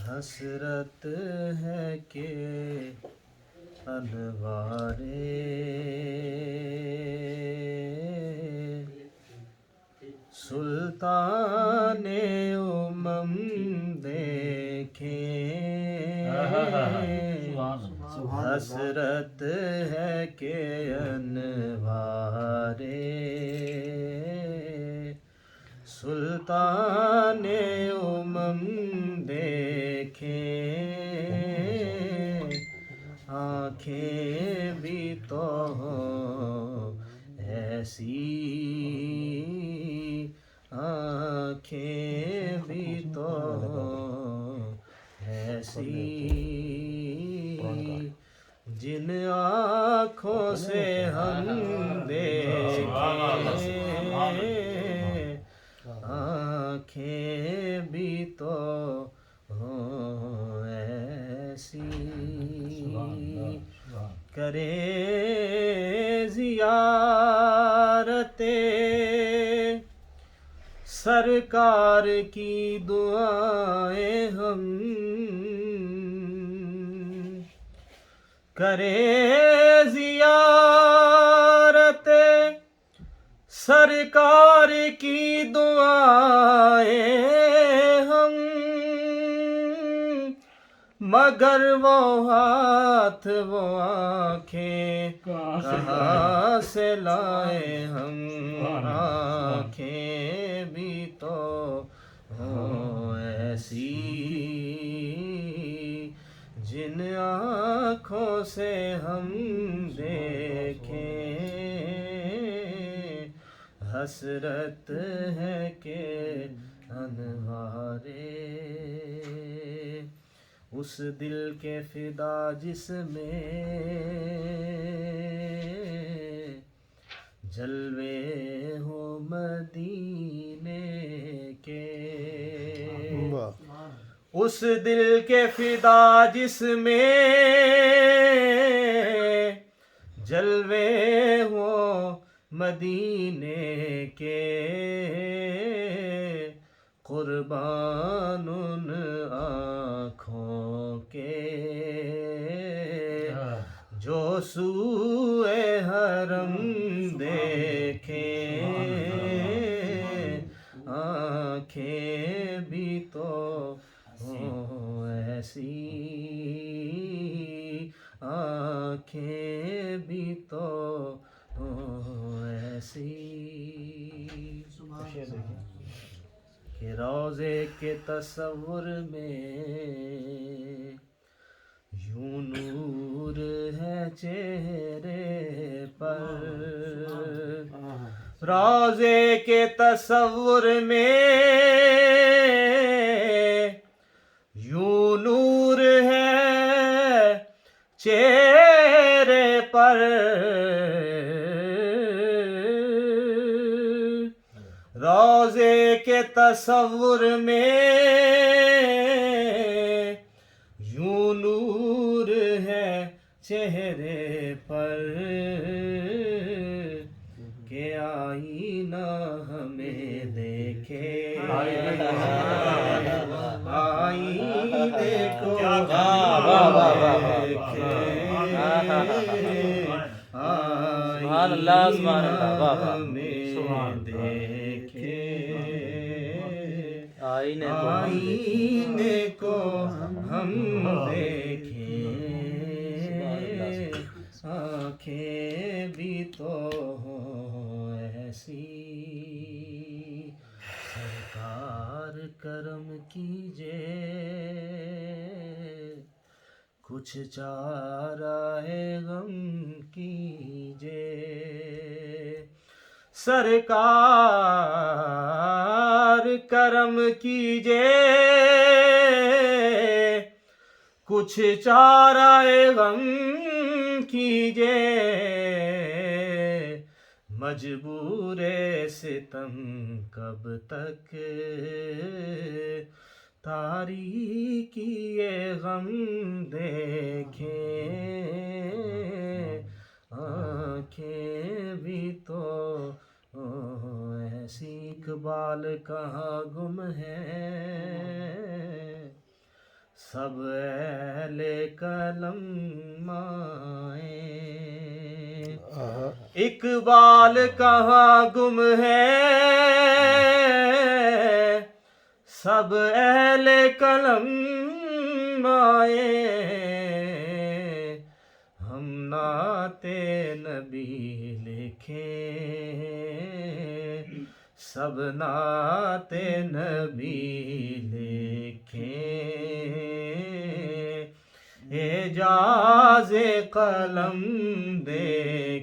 حسرت ہے کہ انوارِ سلطان امم دیکھیں، حسرت ہے کہ انوار سلطان امم دیکھیں، آنکھیں بھی تو ہوں ایسی، آنکھیں بھی تو ہوں ایسی، جن آنکھوں سے ہم دیکھیں، آنکھیں بھی تو ہوں ایسی، کریں زیارت سرکار کی دعائیں ہم، کریں زیارت سرکار کی دعائیں ہم، مگر وہ ہاتھ وہ آنکھیں کہاں سے لائیں ہم، آنکھیں بھی تو ہوں ایسی، جن آنکھوں سے ہم دیکھیں، حسرت ہے کہ انوار اس دل کے فدا جس میں جلوے ہو مدینے کے، اس دل کے فدا جس میں جلوے ہو مدینے کے، قربان ان آنکھوں کے جو سوئے حرم دیکھیں، آنکھیں بھی تو ہوں ایسی، آنکھیں بھی تو ہوں ایسی، کہ روضے کے تصور میں یوں نور ہے چہرے پر، روضے کے تصور میں یوں نور ہے چہرے پر، روضے کے تصور میں یوں نور ہے چہرے پر، کہ آئینہ ہمیں دیکھے، آئینے کو دیکھے، آئینہ ہمیں دیکھے، آئینے کو ہم دیکھیں، آنکھیں بھی تو ہوں ایسی، سرکار کرم کیجے کچھ چارہ غم کیجے، سرکار کرم کیجے کچھ چارہ غم کیجے، مجبور ستم کب تک تاریکی غم دیکھیں، آنکھیں بھی تو ایسی، اقبال کہاں گم ہے سب اہل قلم آئے. اقبال کہاں گم ہے سب اہل قلم آئے. ہم نعت نبی لکھیں سب نعت نبی لکھیں. اعجاز قلم دے